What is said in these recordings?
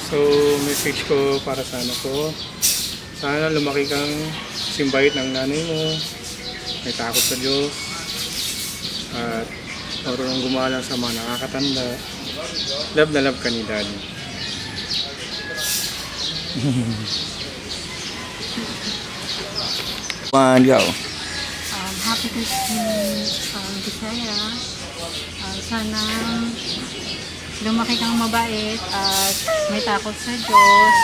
So, message ko para sa anak ko. Sana lumaki kang simbahit ng nanay mo. May takot sa Diyos. At marunong gumalang sa mga nakakatanda. Love na love ka ni Daddy. One, go. Happy Christmas, Bisaya. Sana lumaki kang mabait at may takot sa Diyos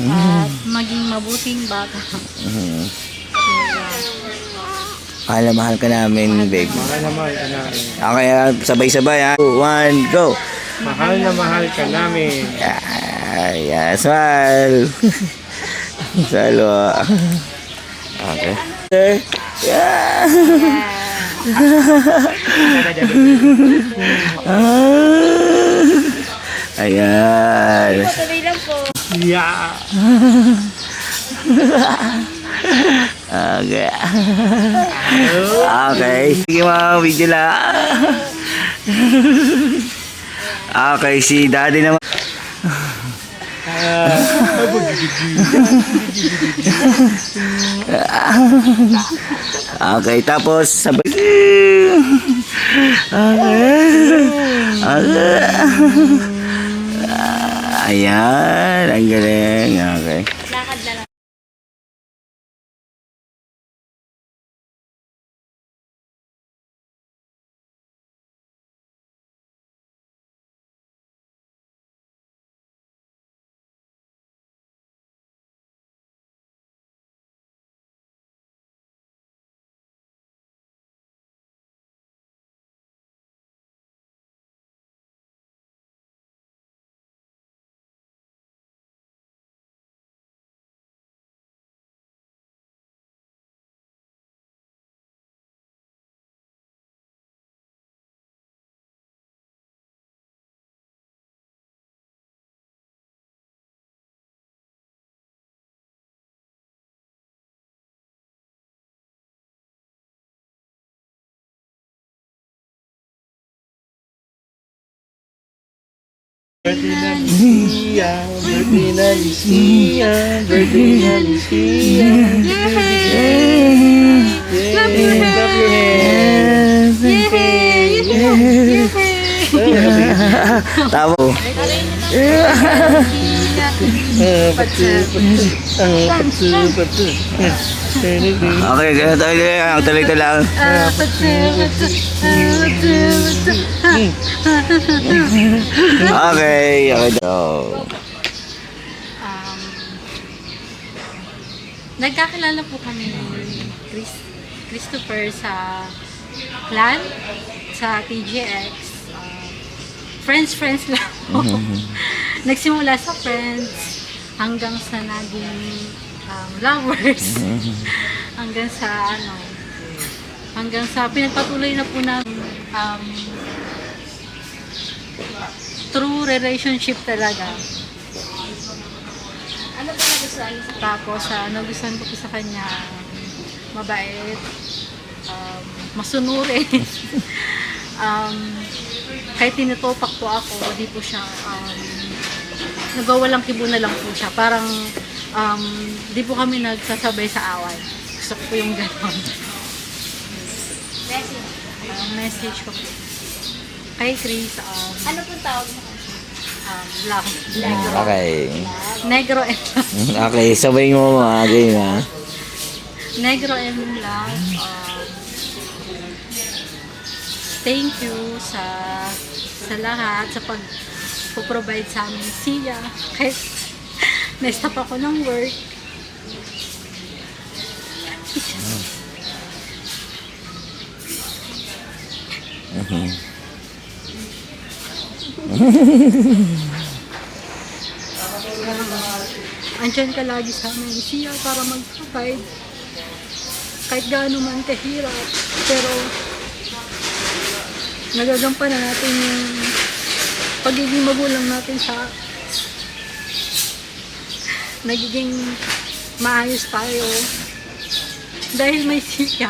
at maging mabuting bata. Mahal na mahal ka namin, babe. Mahal na mahal ka namin. Okay, sabay-sabay ha. 2, 1, go. Mahal na mahal ka namin. Yeah, smile. Salo. Okay. Yeah. Ayan. Tuloy lang po. Yeah. Okay. Okay. Sige mga video lang. Okay, si Daddy naman. Okay, tapos sabay. Ayan, ang galing. Okay. Lakad na lang. Birthday na Lucia, birthday na Lucia, birthday na Lucia. Clap your hands. Tama. Okay, ganun tayo. Ang tuloy ko lang. Okay, okay daw. Nagkakilala po kami ni Christopher sa clan, sa TJX. Friends lang po. Nagsimula sa friends hanggang sa naging lovers. hanggang sa pinagpatuloy na po namin true relationship talaga. Ano ba nagustuhan? Tapos, nagustuhan ko po sa kanya, mabait, masunurin. Kahit tinutopak po ako, di po siya, nagawalang kibo na lang po siya. Parang, di po kami nagsasabay sa away. Gusto ko po yung gano'n. Message ko po. Kay Chris, ano pong tawag mo? Negro. Okay. Negro and Okay, sabay mo mga game ha. Negro and lang. Thank you sa lahat, sa pag-provide sa amin siya. Kahit na-stop ako ng work. Andyan ka lagi sa amin siya para mag-provide kahit gaano man kahirap, pero nagagampanan natin yung pagiging magulang natin sa nagiging maayos tayo dahil may siya.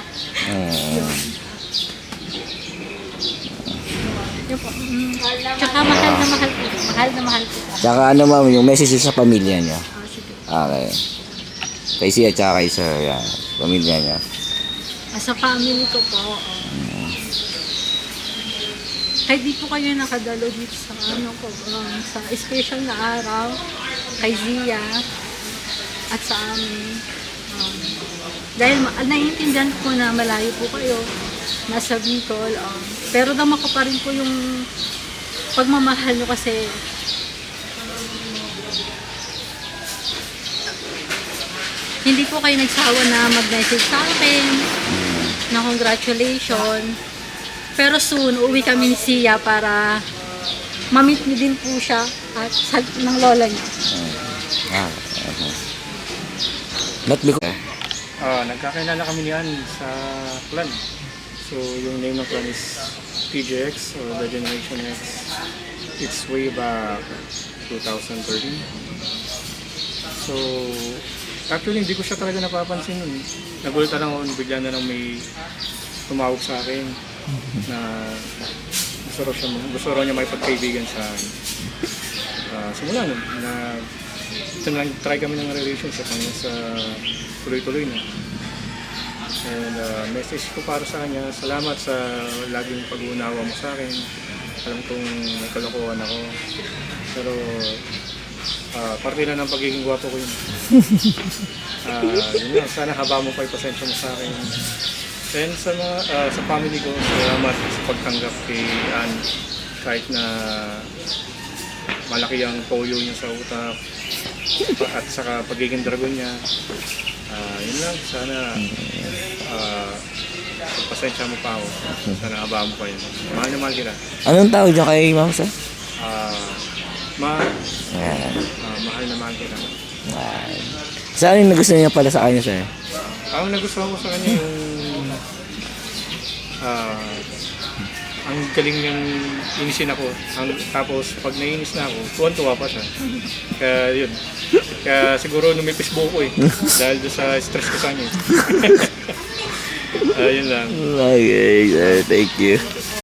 Yun po. Tsaka mahal na mahal po. Mahal na mahal po. Tsaka ano ma'am, yung message sa pamilya niyo. Sige. Okay. Kay siya tsaka kay sir, yan. Pamilya niya. Sa family ko po, kahit di po kayo nakadalo dito sa ano ko, sa special na araw, kay Zia, at sa amin. Dahil naiintindihan ko na malayo po kayo, nasa Bicol, pero dama ko pa rin po yung pagmamahal nyo kasi hindi po kayo nagsawa na mag-message sa akin na congratulations. Pero soon, uwi kami ni Sia para ma-meet niyo din po siya at ng lola niya. Not because... Nagkakilala kami niyan sa clan. So, yung name ng clan is PGX or The Generation X. It's way back 2013. So, actually hindi ko siya talaga napapansin nun. Nagulta lang ako, bigla na lang may tumawag sa akin na gusto raw niya may pagkaibigan sa akin. Simula nun, na try kami ng relationship hanggang sa tuloy-tuloy na. And message ko para sa kanya, salamat sa laging pag-uunawa mo sa akin. Alam kong may kalokohan ako. Pero parte na ng pagiging gwapo ko yun. Yun lang, sana haba mo pa ipasensya mo sa akin. And sa family ko, salamat sa pagtanggap kay Ann. Kahit na malaki ang toyo niya sa utak at saka pagiging dragon niya. Yun lang, sana pasensya mo pa ako. Sana haba mo pa yun. Mahal na mahal kita. Anong tawag niyo kay ma'am sir? Mahal na mahal kita. Saan yung nagustuhan niya pala sa kanya sir? Ang nagustuhan ko sa kanya yung ang galing niyang inisin ako. Tapos pag nainis na ako, tuwan-tuwa pa siya. Kaya yun. Kaya siguro numipis buko eh. Dahil doon sa stress ko sa kanya. Yun lang. Okay sir, thank you.